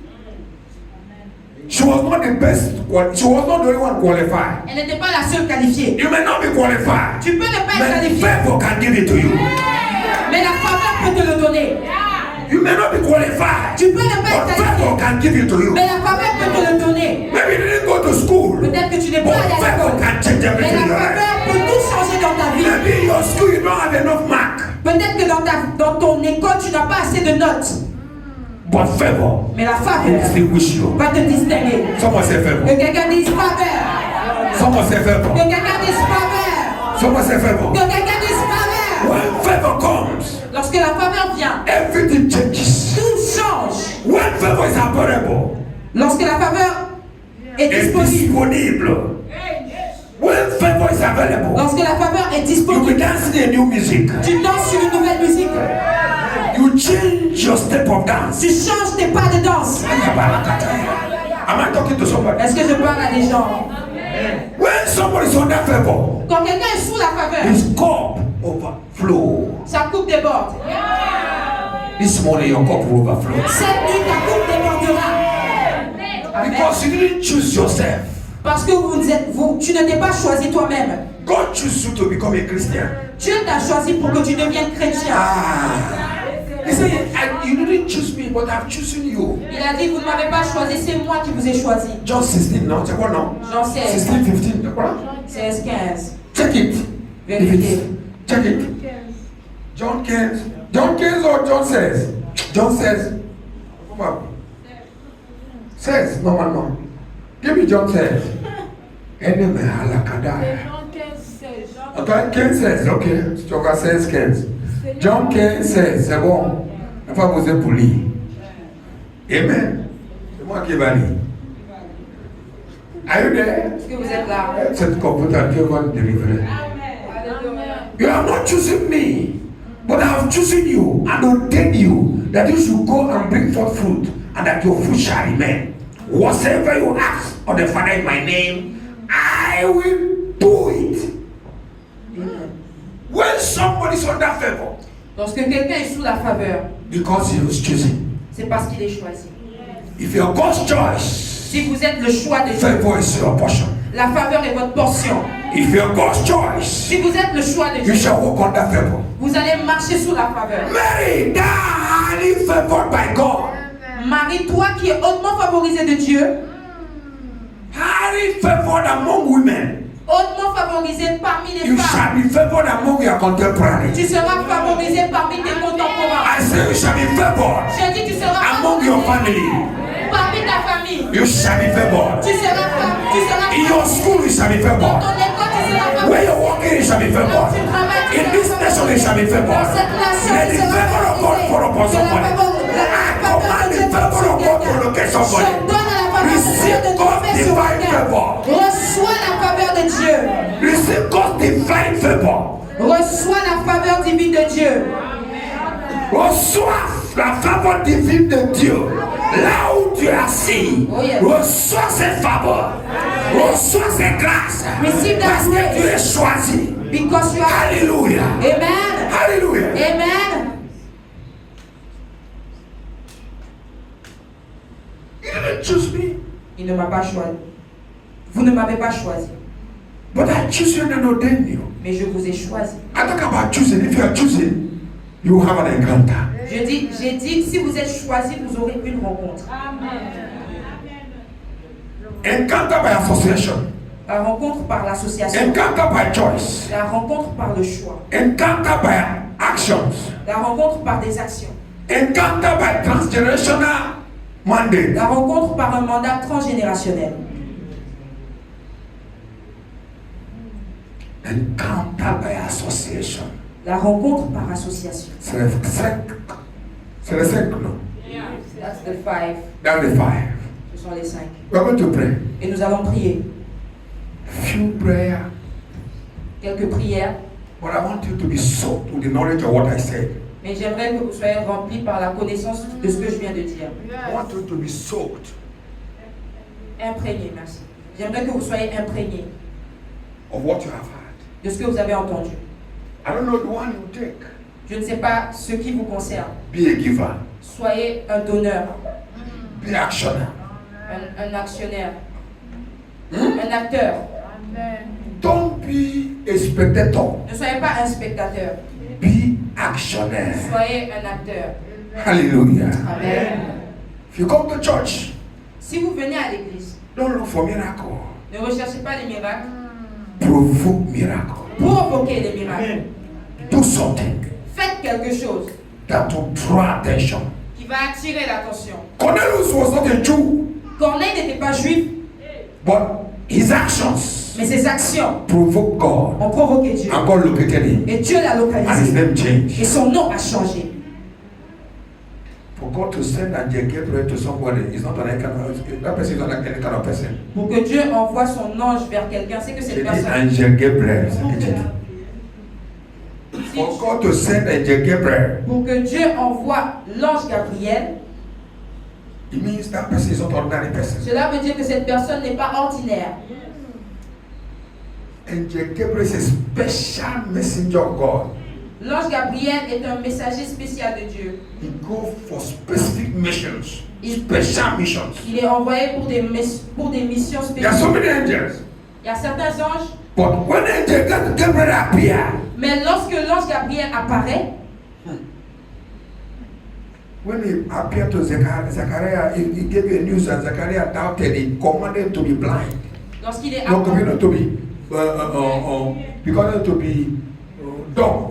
Speaker 1: She was not the best. She was not the only one qualified.
Speaker 2: Elle n'était pas la seule qualifiée.
Speaker 1: You may not be qualified,
Speaker 2: Tu peux ne pas être
Speaker 1: but
Speaker 2: qualifié,
Speaker 1: favor can give it to you.
Speaker 2: mais la faveur peut te le donner.
Speaker 1: You may not be qualified,
Speaker 2: Tu peux ne pas
Speaker 1: but
Speaker 2: être
Speaker 1: favor
Speaker 2: qualifié,
Speaker 1: can give it to you.
Speaker 2: mais la faveur peut te le donner.
Speaker 1: Maybe you didn't go to school, but
Speaker 2: Peut-être que tu n'es pas allé à
Speaker 1: favor
Speaker 2: l'école,
Speaker 1: can change
Speaker 2: mais
Speaker 1: everything in
Speaker 2: la
Speaker 1: your life.
Speaker 2: faveur peut tout changer dans ta vie.
Speaker 1: Maybe in your school you don't have enough mark,
Speaker 2: Peut-être que dans ton école, tu n'as pas assez de notes,
Speaker 1: but favor
Speaker 2: mais la
Speaker 1: will
Speaker 2: faveur
Speaker 1: distinguish you.
Speaker 2: va te distinguer.
Speaker 1: Someone say
Speaker 2: Que
Speaker 1: favor.
Speaker 2: quelqu'un dise faveur.
Speaker 1: Someone say
Speaker 2: Que
Speaker 1: favor.
Speaker 2: quelqu'un dise faveur.
Speaker 1: Someone say favor.
Speaker 2: Que quelqu'un dise faveur.
Speaker 1: When favor comes,
Speaker 2: Lorsque la faveur vient,
Speaker 1: everything changes.
Speaker 2: tout change.
Speaker 1: When favor is available,
Speaker 2: Lorsque la faveur est
Speaker 1: it's
Speaker 2: disponible,
Speaker 1: disponible. When favor is available,
Speaker 2: lorsque la faveur est
Speaker 1: you be
Speaker 2: disponible,
Speaker 1: dancing a new music.
Speaker 2: tu danses sur une nouvelle musique.
Speaker 1: You change your step of dance.
Speaker 2: Tu changes tes pas de danse.
Speaker 1: Am I talking to somebody?
Speaker 2: Est-ce que je parle à des gens?
Speaker 1: When somebody is under favor,
Speaker 2: Quand quelqu'un est sous la faveur,
Speaker 1: his cup overflow.
Speaker 2: sa coupe déborde.
Speaker 1: This morning your cup will overflow.
Speaker 2: Cette nuit, ta coupe débordera. Amen.
Speaker 1: Because you didn't choose yourself.
Speaker 2: Parce que tu ne t'es pas choisi toi-même.
Speaker 1: God chose you to become a Christian.
Speaker 2: Dieu t'a choisi pour que tu deviennes chrétien.
Speaker 1: He said, you didn't choose me, but I've chosen you.
Speaker 2: Il a dit, vous ne m'avez pas choisi, c'est moi qui vous ai choisi.
Speaker 1: John 16, no? Check what now?
Speaker 2: Jean 16,
Speaker 1: 16, 15, check what?
Speaker 2: 16, 15.
Speaker 1: Check it.
Speaker 2: Vérité.
Speaker 1: Check it. John 15. John 15 or John says? John says. Come up. Says, normalement. Give me John says. Ennemi halakadaya. Okay, 15 says, ok. Stoka says 15. John 15 says, c'est bon. Il ne faut pas poser pour lui. Amen. C'est moi qui vais lire. Are you there?
Speaker 2: Est-ce que vous êtes là?
Speaker 1: Cette computer, Dieu va te délivrer. You have not chosen me, but I have chosen you and ordained you that you should go and bring forth fruit, and that your fruit shall remain. Whatsoever you ask of the Father in my name, I will do it. When somebody is under favor,
Speaker 2: Lorsque quelqu'un est sous la faveur,
Speaker 1: because he was chosen.
Speaker 2: c'est parce qu'il est choisi.
Speaker 1: If you're God's choice,
Speaker 2: Si vous êtes le choix de Dieu,
Speaker 1: favor is your portion.
Speaker 2: la faveur est votre portion.
Speaker 1: If you're God's choice,
Speaker 2: Si vous êtes le choix de
Speaker 1: you
Speaker 2: Dieu,
Speaker 1: shall walk under favor.
Speaker 2: vous allez marcher sous la faveur.
Speaker 1: Mary, thou highly favored by God.
Speaker 2: Marie, toi qui es hautement favorisée de Dieu,
Speaker 1: Highly favored among women.
Speaker 2: hautement favorisée parmi les
Speaker 1: You
Speaker 2: femmes,
Speaker 1: shall be favored among your contemporaries.
Speaker 2: tu seras favorisée parmi tes contemporains.
Speaker 1: I say you shall be favored
Speaker 2: Je dis, tu seras
Speaker 1: among your
Speaker 2: favorisée
Speaker 1: family.
Speaker 2: parmi ta famille.
Speaker 1: You shall be favored.
Speaker 2: Tu seras
Speaker 1: In your school, you shall be
Speaker 2: dans
Speaker 1: favored.
Speaker 2: ton école, tu seras
Speaker 1: Where
Speaker 2: favorisée.
Speaker 1: you're working, you shall be favored. In this nation, you shall be favored.
Speaker 2: Dans cette nation,
Speaker 1: Let
Speaker 2: tu
Speaker 1: the
Speaker 2: seras
Speaker 1: favor of God fall
Speaker 2: favorisée.
Speaker 1: upon
Speaker 2: Que la
Speaker 1: somebody.
Speaker 2: faveur
Speaker 1: I
Speaker 2: de
Speaker 1: command
Speaker 2: Dieu
Speaker 1: the favor
Speaker 2: sur
Speaker 1: of God to
Speaker 2: quelqu'un.
Speaker 1: locate
Speaker 2: J'ordonne
Speaker 1: somebody.
Speaker 2: à la faveur de Dieu
Speaker 1: Receive
Speaker 2: de
Speaker 1: God's
Speaker 2: tomber sur
Speaker 1: divine
Speaker 2: quelqu'un.
Speaker 1: favor.
Speaker 2: Reçois la faveur de Dieu.
Speaker 1: Receive God's divine favor.
Speaker 2: Reçois la faveur divine de Dieu.
Speaker 1: Reçois la faveur divine de Dieu. Là où tu es assis,
Speaker 2: Oh, yes.
Speaker 1: reçois cette faveur. Reçois cette grâce.
Speaker 2: Receive that
Speaker 1: Parce que
Speaker 2: grace.
Speaker 1: tu es choisi.
Speaker 2: Because you are.
Speaker 1: Alléluia.
Speaker 2: Amen.
Speaker 1: Alléluia.
Speaker 2: Amen.
Speaker 1: You didn't choose me,
Speaker 2: Il ne m'a pas choisi. Vous ne m'avez pas choisi.
Speaker 1: but I choose you and ordain you.
Speaker 2: Mais je vous ai choisi.
Speaker 1: I talk about choosing. If you are choosing, you have an encounter.
Speaker 2: J'ai dit que si vous êtes choisi, vous aurez une rencontre.
Speaker 1: Encounter by association.
Speaker 2: La rencontre par l'association.
Speaker 1: Encounter by choice.
Speaker 2: La rencontre par le choix.
Speaker 1: Encounter by actions.
Speaker 2: La rencontre par des actions.
Speaker 1: Encounter by transgenerational mandate.
Speaker 2: La rencontre par un mandat transgénérationnel.
Speaker 1: Encounter by association.
Speaker 2: La rencontre par association.
Speaker 1: C'est le cercle. C'est le cercle, non?
Speaker 2: That's the five.
Speaker 1: That's the five.
Speaker 2: Ce sont les 5.
Speaker 1: We're going to pray.
Speaker 2: Et nous allons prier.
Speaker 1: Few prayer,
Speaker 2: Quelques prières.
Speaker 1: but I want you to be soaked with the knowledge of what I said.
Speaker 2: Mais j'aimerais que vous soyez remplis par la connaissance de ce que je viens de dire.
Speaker 1: I want you to be soaked
Speaker 2: Imprégné, merci. J'aimerais que vous soyez imprégné
Speaker 1: of what you have heard.
Speaker 2: de ce que vous avez entendu.
Speaker 1: I don't know the one you take.
Speaker 2: Je ne sais pas ce qui vous concerne.
Speaker 1: Be a giver.
Speaker 2: Soyez un donneur,
Speaker 1: Be actioner.
Speaker 2: un actionnaire, un acteur.
Speaker 1: Don't be a spectator.
Speaker 2: Ne soyez pas un spectateur.
Speaker 1: Be actionnaire.
Speaker 2: Soyez un acteur.
Speaker 1: Hallelujah.
Speaker 2: Amen.
Speaker 1: If you come to church,
Speaker 2: Si vous venez à l'église,
Speaker 1: don't look for miracle.
Speaker 2: ne recherchez pas les miracles.
Speaker 1: Provoke miracle.
Speaker 2: Provoquez les miracles.
Speaker 1: Do something
Speaker 2: Faites quelque chose
Speaker 1: that will draw attention.
Speaker 2: qui va attirer l'attention.
Speaker 1: Cornelius was not a Jew,
Speaker 2: Corneille n'était pas juif,
Speaker 1: but his actions
Speaker 2: mais ses actions
Speaker 1: provoked God,
Speaker 2: ont provoqué Dieu.
Speaker 1: and God located him,
Speaker 2: Et Dieu l'a
Speaker 1: and his
Speaker 2: localisé.
Speaker 1: name
Speaker 2: Et
Speaker 1: changed.
Speaker 2: son nom a changé.
Speaker 1: For God to send Angel Gabriel to somebody is not an kind of, that person is not any kind of person.
Speaker 2: Pour que Dieu envoie son ange vers quelqu'un, c'est que
Speaker 1: J'ai
Speaker 2: cette
Speaker 1: dit
Speaker 2: personne.
Speaker 1: Angel Gabriel, c'est ce que j'ai dit. For God to send Angel Gabriel,
Speaker 2: Pour que Dieu envoie l'ange Gabriel,
Speaker 1: it means that person is not ordinary person.
Speaker 2: cela veut dire que cette personne n'est pas ordinaire.
Speaker 1: Angel Gabriel is a special messenger of God.
Speaker 2: L'ange Gabriel est un messager spécial de Dieu.
Speaker 1: He go for specific missions, special missions.
Speaker 2: Il est envoyé pour des missions
Speaker 1: There are so
Speaker 2: spéciales.
Speaker 1: many angels,
Speaker 2: Il y a certains anges,
Speaker 1: but when Angel Gabriel appear,
Speaker 2: mais lorsque l'ange Gabriel apparaît,
Speaker 1: when he appeared to Zechariah, he gave a news and Zechariah doubted. He commanded to be blind.
Speaker 2: lorsqu'il est
Speaker 1: No,
Speaker 2: apparu,
Speaker 1: commanded to be, because to be dumb.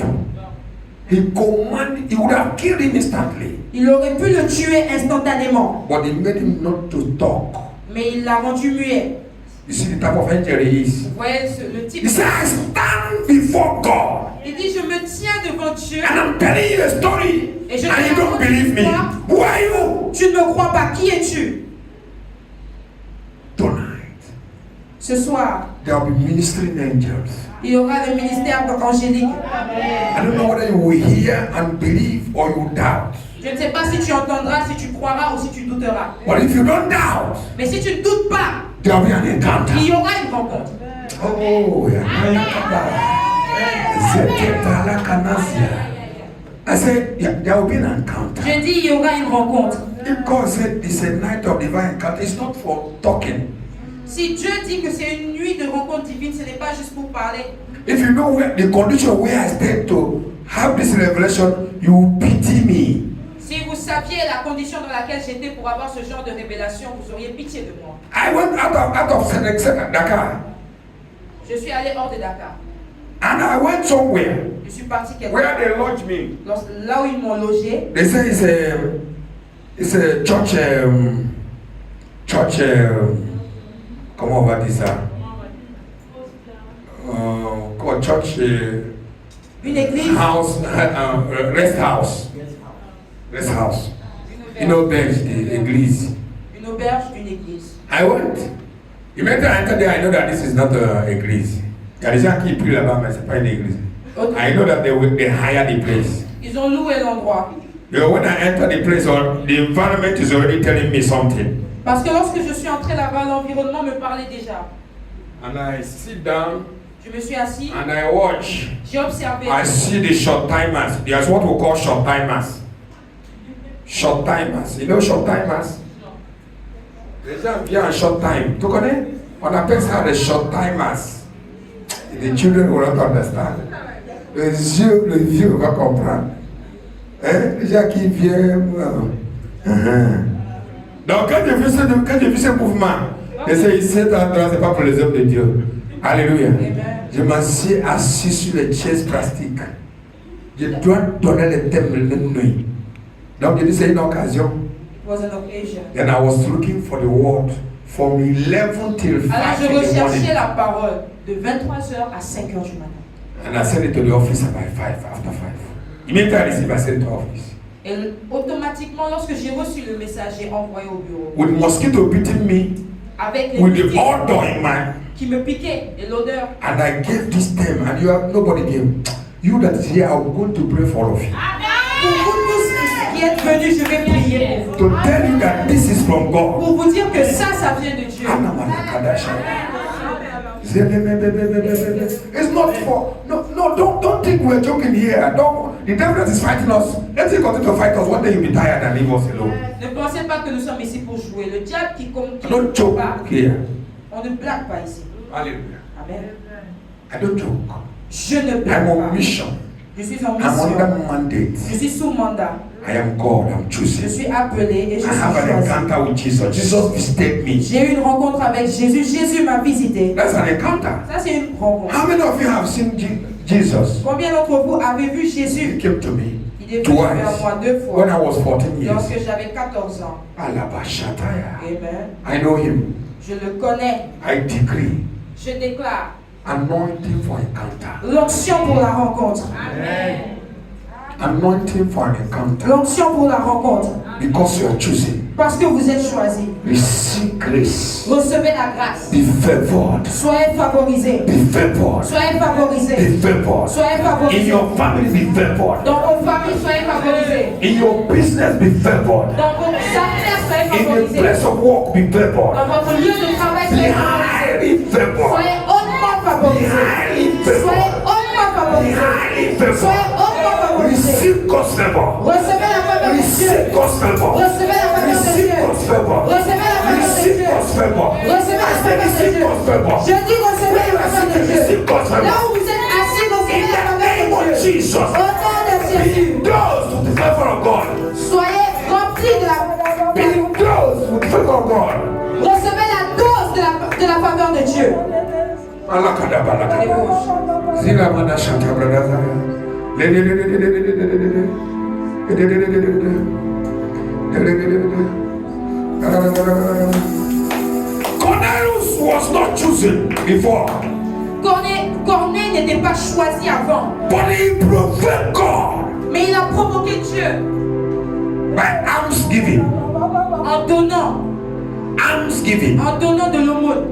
Speaker 1: He commanded. He would have killed him instantly,
Speaker 2: il aurait pu le tuer instantanément,
Speaker 1: but he made him not to talk.
Speaker 2: mais il l'a rendu muet.
Speaker 1: You see the type of angel he is.
Speaker 2: Vous voyez le type.
Speaker 1: He said, "I stand before God,
Speaker 2: Il dit, je me tiens devant Dieu
Speaker 1: and I'm telling you a story,
Speaker 2: et je
Speaker 1: and you
Speaker 2: te
Speaker 1: don't
Speaker 2: raconte
Speaker 1: believe
Speaker 2: une
Speaker 1: me.
Speaker 2: histoire.
Speaker 1: Who are you?"
Speaker 2: Tu ne me crois pas, qui es-tu?
Speaker 1: Tonight,
Speaker 2: Ce soir,
Speaker 1: there will be ministering angels.
Speaker 2: il y aura le ministère angélique.
Speaker 1: I don't know whether you will hear and believe or you will doubt.
Speaker 2: Je ne sais pas si tu entendras, si tu croiras ou si tu douteras.
Speaker 1: But if you don't doubt,
Speaker 2: Mais si tu ne doutes pas,
Speaker 1: there will be an encounter.
Speaker 2: il y aura une rencontre.
Speaker 1: Oh, yeah. I said, yeah, there will be an encounter.
Speaker 2: Je dis, il y aura une rencontre.
Speaker 1: If God said it's a night of divine encounter, it's not for talking.
Speaker 2: Si Dieu dit que c'est une nuit de rencontre divine, ce n'est pas juste pour parler.
Speaker 1: If you know where the condition where I stayed to have this revelation, you pity me.
Speaker 2: Si vous saviez la condition dans laquelle j'étais pour avoir ce genre de révélation, vous auriez pitié de moi.
Speaker 1: I went out of Dakar,
Speaker 2: Je suis allé hors de Dakar.
Speaker 1: and I went somewhere
Speaker 2: Je suis parti quelque
Speaker 1: where
Speaker 2: part.
Speaker 1: they lodged me.
Speaker 2: Là où ils m'ont logé,
Speaker 1: They say it's a church, comment on va dire ça? Church
Speaker 2: une église,
Speaker 1: house, rest house. This house. Une auberge d'église.
Speaker 2: Une auberge d'une église.
Speaker 1: I went. Immediately I entered there, I know that this is not an église. Il y a des gens qui prient là-bas, mais c'est pas une église. I know that they hire the place.
Speaker 2: Ils ont loué l'endroit.
Speaker 1: When I enter the place, the environment is already telling me something.
Speaker 2: Parce que lorsque je suis entré là-bas, l'environnement me parlait déjà.
Speaker 1: And I sit down.
Speaker 2: Je me suis assis.
Speaker 1: And I watch.
Speaker 2: J'ai observé.
Speaker 1: I see the short timers. There's what we call short timers. Short timers. You know short timers? Les gens viennent en short time. Tu connais? On appelle ça les short timers. The children will not understand. Le vieux va comprendre. Hein? Les gens qui viennent. Donc quand j'ai vu ce mouvement, je sais ici, c'est pas pour les hommes de Dieu. Alléluia. Je m'assieds assis sur les chaises plastiques. Je dois donner le thème de nuit. Donc je dis c'est une occasion. Then I was looking for the word from 11 till 5
Speaker 2: Alors je
Speaker 1: in the morning.
Speaker 2: recherchais la parole de 23h à 5h du matin.
Speaker 1: And I sent it to the office by 5, after 5. Immediately I received, I sent it to office.
Speaker 2: Et automatiquement, lorsque j'ai reçu le message, j'ai envoyé au bureau.
Speaker 1: With mosquito beating me,
Speaker 2: avec les
Speaker 1: with the odor in my,
Speaker 2: qui me piquaient et l'odeur.
Speaker 1: And I gave this theme, and you have nobody came. You that is here, I'm going to pray for all of you.
Speaker 2: Pour vous tous qui êtes venus, je vais prier pour vous.
Speaker 1: To tell you that this is from God.
Speaker 2: Pour vous dire que ça vient de Dieu.
Speaker 1: It's not for no. Don't think we're joking here. Don't. The devil that is fighting us. Let him continue to fight us. One day you'll be tired and leave us alone.
Speaker 2: Ne pensez pas que nous sommes ici pour jouer. Le diable qui
Speaker 1: don't joke here.
Speaker 2: On ne blague pas ici.
Speaker 1: Hallelujah.
Speaker 2: Amen.
Speaker 1: I don't joke.
Speaker 2: Je ne blague
Speaker 1: I'm on
Speaker 2: pas.
Speaker 1: mission.
Speaker 2: Je suis en
Speaker 1: I'm
Speaker 2: mission.
Speaker 1: under mandate.
Speaker 2: Je suis sous mandat.
Speaker 1: I am God. I'm choosing.
Speaker 2: Je suis appelé et je suis
Speaker 1: I have an
Speaker 2: choisi.
Speaker 1: encounter with Jesus. Jesus visited me.
Speaker 2: J'ai eu une rencontre avec Jésus. Jésus m'a visité.
Speaker 1: That's an encounter.
Speaker 2: Ça c'est une rencontre.
Speaker 1: How many of you have seen Jesus?
Speaker 2: Combien d'entre vous avez vu Jésus?
Speaker 1: He came to me.
Speaker 2: Il est venu vers moi 2 fois.
Speaker 1: When I was 14 years.
Speaker 2: Lorsque j'avais 14 ans.
Speaker 1: Alabashataya.
Speaker 2: Amen.
Speaker 1: I know him.
Speaker 2: Je le connais.
Speaker 1: I decree.
Speaker 2: Je déclare.
Speaker 1: Anointing for encounter.
Speaker 2: L'onction pour la rencontre.
Speaker 1: Amen. Anointing for an encounter.
Speaker 2: L'onction pour la rencontre.
Speaker 1: Because you are choosing.
Speaker 2: Parce que vous êtes choisi.
Speaker 1: Receive grace.
Speaker 2: Recevez la grâce.
Speaker 1: Be favored.
Speaker 2: Soyez favorisés.
Speaker 1: Be favored.
Speaker 2: Soyez favorisés.
Speaker 1: Be favored.
Speaker 2: Soyez favorisés.
Speaker 1: In your family, be favored.
Speaker 2: Dans vos familles, soyez favorisés.
Speaker 1: In your business, be favored.
Speaker 2: Dans vos affaires, soyez
Speaker 1: In
Speaker 2: favorisés.
Speaker 1: the place of work, be favored.
Speaker 2: Dans votre lieu de travail,
Speaker 1: Be
Speaker 2: soyez
Speaker 1: highly
Speaker 2: favorisés.
Speaker 1: favored.
Speaker 2: Soyez hautement favorisés. Soyez hautement favorisés. Soyez hautement favorisés.
Speaker 1: Receive God's favor.
Speaker 2: Recevez la faveur de Dieu.
Speaker 1: Receive God's favor.
Speaker 2: Recevez la faveur de
Speaker 1: Receive
Speaker 2: Dieu.
Speaker 1: God's favor.
Speaker 2: Recevez la faveur de
Speaker 1: Receive
Speaker 2: Dieu.
Speaker 1: God's favor.
Speaker 2: Recevez la faveur de
Speaker 1: Receive
Speaker 2: Dieu.
Speaker 1: God's favor.
Speaker 2: Je dis recevez la faveur de Dieu.
Speaker 1: Receive God's favor.
Speaker 2: Là où vous êtes assis, recevez
Speaker 1: In
Speaker 2: la
Speaker 1: the
Speaker 2: faveur
Speaker 1: name
Speaker 2: de
Speaker 1: of
Speaker 2: Dieu.
Speaker 1: Jesus.
Speaker 2: Au nom de Jésus.
Speaker 1: Be those with the favor of God.
Speaker 2: Soyez remplis de la
Speaker 1: Be those with the favor of God.
Speaker 2: recevez la dose de la faveur de Dieu.
Speaker 1: Zilamana Shanta Bradaza. Cornelius was not chosen before.
Speaker 2: Corneille n'était pas choisi avant.
Speaker 1: But he provoked God.
Speaker 2: Mais il a provoqué Dieu.
Speaker 1: By almsgiving.
Speaker 2: En donnant.
Speaker 1: Almsgiving.
Speaker 2: En donnant de l'aumône.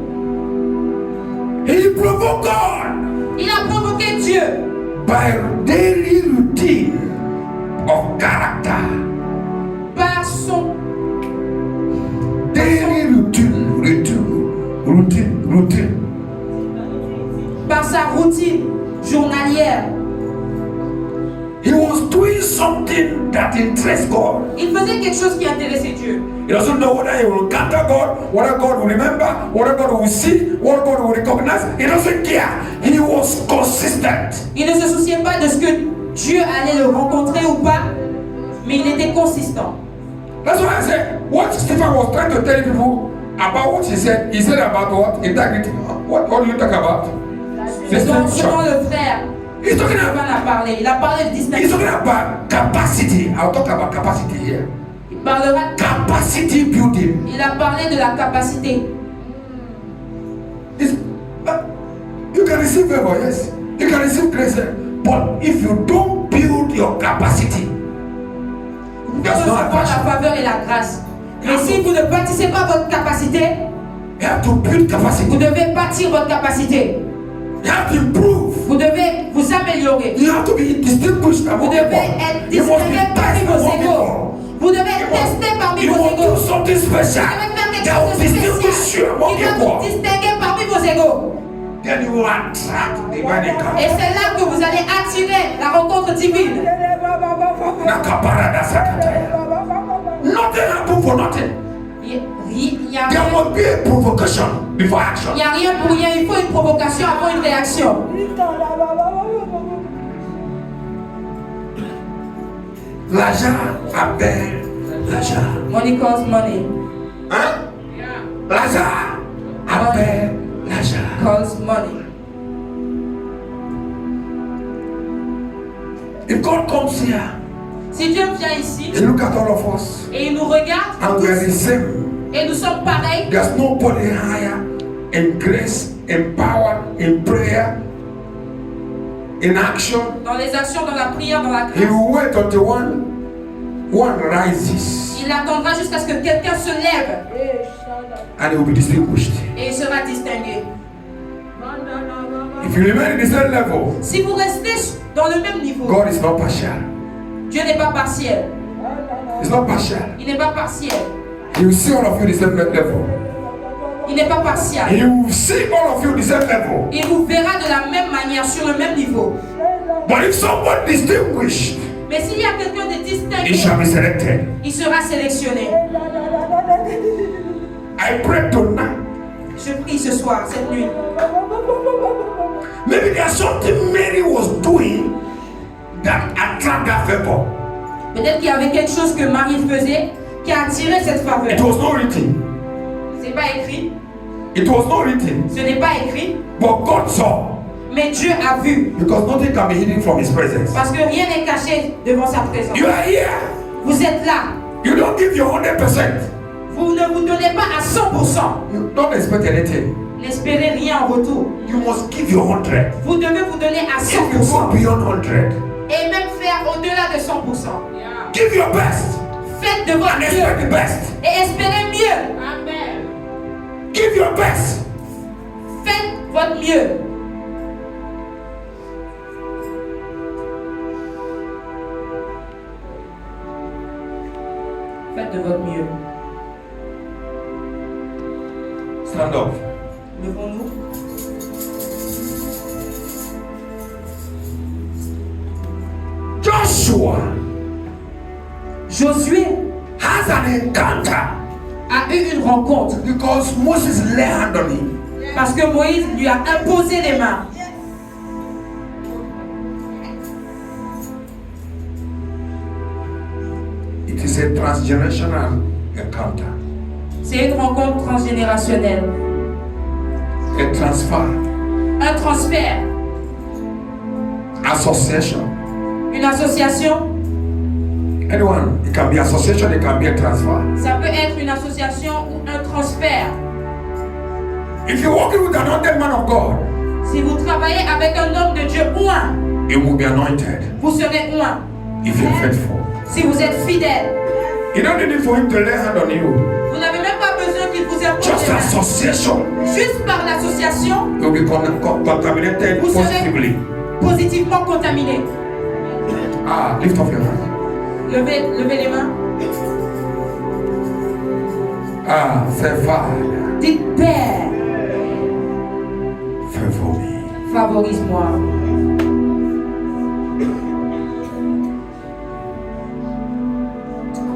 Speaker 1: He provoked God.
Speaker 2: Il a provoqué Dieu.
Speaker 1: By daily routine of character.
Speaker 2: Par son
Speaker 1: Daily routine.
Speaker 2: Par sa routine journalière.
Speaker 1: He was doing something that interests God.
Speaker 2: Il faisait quelque chose qui intéressait Dieu.
Speaker 1: He doesn't know whether he will encounter God, whether God will remember, whether God will see, whether God will recognize. He doesn't care. He was consistent.
Speaker 2: Il ne se souciait pas de ce que Dieu allait le rencontrer ou pas, mais il était consistant.
Speaker 1: That's why I said, what Stephen was trying to tell people about what he said about what? Integrity. What do you talk about?
Speaker 2: Selon le frère,
Speaker 1: He's talking
Speaker 2: Stephen
Speaker 1: about,
Speaker 2: a parlé. Il a parlé de
Speaker 1: he's
Speaker 2: distinction.
Speaker 1: talking about capacity. I'll talk about capacity here.
Speaker 2: Il parlera.
Speaker 1: Capacity building.
Speaker 2: Il a parlé de la capacité.
Speaker 1: You can receive favor, yes. You can receive grace, but if you don't build your capacity,
Speaker 2: pouvez recevoir la faveur et la grâce. Mais si vous ne bâtissez pas votre capacité,
Speaker 1: You have to build capacity.
Speaker 2: vous devez bâtir votre capacité.
Speaker 1: You have to improve.
Speaker 2: Vous devez vous améliorer.
Speaker 1: You have to be distinguished
Speaker 2: Vous
Speaker 1: among
Speaker 2: devez
Speaker 1: people.
Speaker 2: être
Speaker 1: You must be
Speaker 2: distingué parmi
Speaker 1: tested
Speaker 2: vos
Speaker 1: among
Speaker 2: égaux.
Speaker 1: people.
Speaker 2: Vous devez être testé parmi
Speaker 1: You
Speaker 2: vos
Speaker 1: must do
Speaker 2: égaux.
Speaker 1: something special
Speaker 2: Vous devez faire quelque
Speaker 1: that
Speaker 2: chose
Speaker 1: will
Speaker 2: de
Speaker 1: distinguish you
Speaker 2: spécial
Speaker 1: among
Speaker 2: qui va vous
Speaker 1: people.
Speaker 2: distinguer parmi vos égaux.
Speaker 1: Then you will attract divine
Speaker 2: Et
Speaker 1: encounter.
Speaker 2: c'est là que vous allez attirer la rencontre divine.
Speaker 1: Nakaparada sakataya. Nothing happened for nothing.
Speaker 2: Il n'y a
Speaker 1: There
Speaker 2: rien.
Speaker 1: must be a provocation before action.
Speaker 2: Il n'y a rien pour rien, il faut une provocation avant une réaction.
Speaker 1: L'argent appelle l'argent.
Speaker 2: Money calls money,
Speaker 1: Hein? L'argent appelle l'argent.
Speaker 2: calls money.
Speaker 1: If God comes here
Speaker 2: Si Dieu vient ici
Speaker 1: and look at all of us
Speaker 2: et il nous regarde
Speaker 1: and we are the
Speaker 2: tous,
Speaker 1: same,
Speaker 2: et nous sommes pareils,
Speaker 1: there's nobody higher in grace, in power, in prayer, in action.
Speaker 2: dans les actions, dans la prière, dans la
Speaker 1: He
Speaker 2: grâce,
Speaker 1: will wait until one rises
Speaker 2: il attendra jusqu'à ce que quelqu'un se lève
Speaker 1: and he will be distinguished.
Speaker 2: et il sera distingué.
Speaker 1: If you remain in the same level,
Speaker 2: Si vous restez dans le même niveau,
Speaker 1: God is not partial.
Speaker 2: Dieu n'est pas partiel.
Speaker 1: It's not partial.
Speaker 2: Il n'est pas partiel.
Speaker 1: He will see all of you the same level.
Speaker 2: Il n'est pas partial.
Speaker 1: He will see all of you the same level.
Speaker 2: Il vous verra de la même manière, sur le même niveau.
Speaker 1: But if someone distinguished,
Speaker 2: Mais s'il y a quelqu'un de
Speaker 1: he
Speaker 2: distingué,
Speaker 1: shall be selected.
Speaker 2: il sera sélectionné.
Speaker 1: I pray tonight.
Speaker 2: Je prie ce soir, cette nuit.
Speaker 1: Maybe there's something Mary was doing that attract that favor.
Speaker 2: Peut-être qu'il y avait quelque chose que Marie faisait qui a attiré cette faveur.
Speaker 1: It was not written.
Speaker 2: Ce n'est pas écrit.
Speaker 1: It was not written.
Speaker 2: Ce n'est pas écrit.
Speaker 1: But God saw.
Speaker 2: Mais Dieu a vu.
Speaker 1: Because nothing can be hidden from His presence.
Speaker 2: Parce que rien n'est caché devant sa présence.
Speaker 1: You are here.
Speaker 2: Vous êtes là.
Speaker 1: You don't give your 100%.
Speaker 2: Vous ne vous donnez pas à 100%.
Speaker 1: You don't expect anything.
Speaker 2: N'espérez rien en retour.
Speaker 1: You must give your 100.
Speaker 2: Vous devez vous donner à
Speaker 1: If you go
Speaker 2: 100%.
Speaker 1: beyond 100,
Speaker 2: Et même faire au-delà de 100%.
Speaker 1: give your best
Speaker 2: Faites de votre
Speaker 1: and expect
Speaker 2: mieux.
Speaker 1: the best.
Speaker 2: Et espérez mieux.
Speaker 1: Give your best.
Speaker 2: Faites votre mieux. Faites de votre mieux.
Speaker 1: Stand up.
Speaker 2: Levons-nous.
Speaker 1: Joshua
Speaker 2: Josué
Speaker 1: has an encounter
Speaker 2: a eu une rencontre
Speaker 1: because Moses lay hand on him.
Speaker 2: parce que Moïse lui a imposé les mains.
Speaker 1: It is a transgenerational encounter.
Speaker 2: C'est une rencontre transgénérationnelle.
Speaker 1: A transfer,
Speaker 2: Un transfert,
Speaker 1: association.
Speaker 2: une association.
Speaker 1: Anyone, it can be association, it can be a transfer.
Speaker 2: Ça peut être une association ou un transfert.
Speaker 1: If you're working with an anointed man of God,
Speaker 2: Si vous travaillez avec un homme de Dieu oint,
Speaker 1: you will be anointed
Speaker 2: vous serez oint.
Speaker 1: if you're faithful.
Speaker 2: Si vous êtes fidèle,
Speaker 1: You don't need for him to lay hand on you.
Speaker 2: vous n'avez même pas besoin qu'il vous impose
Speaker 1: Just
Speaker 2: les mains.
Speaker 1: association.
Speaker 2: Juste par l'association,
Speaker 1: You'll be contaminated
Speaker 2: Vous serez-
Speaker 1: positively.
Speaker 2: positivement contaminé.
Speaker 1: Ah, lift up your hand.
Speaker 2: Levez les mains.
Speaker 1: Ah, say Father,
Speaker 2: Dites Père,
Speaker 1: favor me.
Speaker 2: favorise-moi.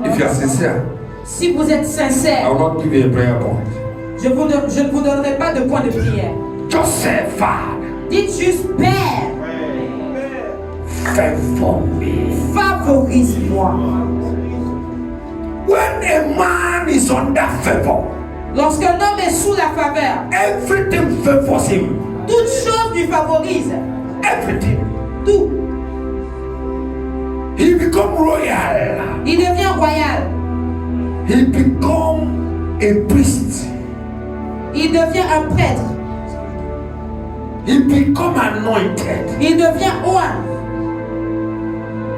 Speaker 1: If you are sincere,
Speaker 2: Si vous êtes
Speaker 1: I
Speaker 2: sincère,
Speaker 1: will not give you a prayer point.
Speaker 2: je ne vous donnerai pas de point de prière.
Speaker 1: Just say Father,
Speaker 2: Dites juste Père,
Speaker 1: favor me.
Speaker 2: favorise-moi.
Speaker 1: When a man is under favor,
Speaker 2: Lorsqu'un homme est sous la faveur,
Speaker 1: everything favors him.
Speaker 2: toute chose lui favorise.
Speaker 1: Everything.
Speaker 2: Tout.
Speaker 1: He become royal.
Speaker 2: Il devient royal.
Speaker 1: He become a priest.
Speaker 2: Il devient un prêtre.
Speaker 1: He become anointed.
Speaker 2: Il devient oint.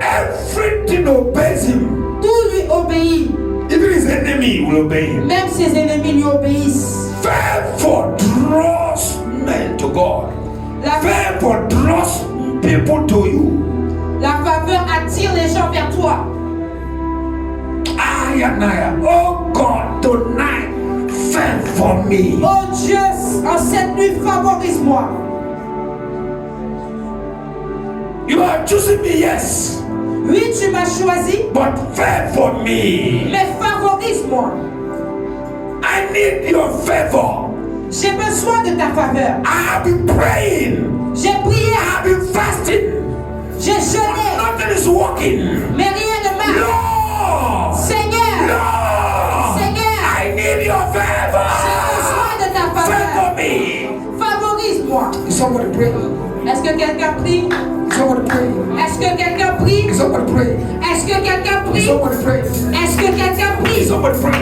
Speaker 1: Everything obeys him.
Speaker 2: Tout lui
Speaker 1: enemy will obey him.
Speaker 2: Même ses ennemis lui obéissent.
Speaker 1: Favor draws men to God.
Speaker 2: La,
Speaker 1: Favor draws people to you.
Speaker 2: la faveur attire les gens vers toi.
Speaker 1: Ayanaya, oh God, tonight, favor me.
Speaker 2: Oh Dieu, en cette nuit, favorise-moi.
Speaker 1: You are choosing me, yes,
Speaker 2: Oui, tu m'as choisi,
Speaker 1: but favor me.
Speaker 2: mais favorise-moi.
Speaker 1: I need your favor.
Speaker 2: J'ai besoin de ta faveur.
Speaker 1: I have been praying.
Speaker 2: J'ai prié,
Speaker 1: I have been fasting.
Speaker 2: j'ai jeûné,
Speaker 1: Nothing is working.
Speaker 2: mais rien ne marche.
Speaker 1: Lord,
Speaker 2: Seigneur,
Speaker 1: Lord,
Speaker 2: Seigneur,
Speaker 1: I need your
Speaker 2: j'ai
Speaker 1: favor.
Speaker 2: besoin de ta faveur.
Speaker 1: Favor me.
Speaker 2: Favorise-moi.
Speaker 1: Somebody pray.
Speaker 2: Est-ce que quelqu'un prie?
Speaker 1: Somebody pray.
Speaker 2: Est-ce que quelqu'un prie?
Speaker 1: Somebody pray.
Speaker 2: Est-ce que quelqu'un prie?
Speaker 1: Somebody pray.
Speaker 2: Est-ce que quelqu'un prie?
Speaker 1: Somebody pray.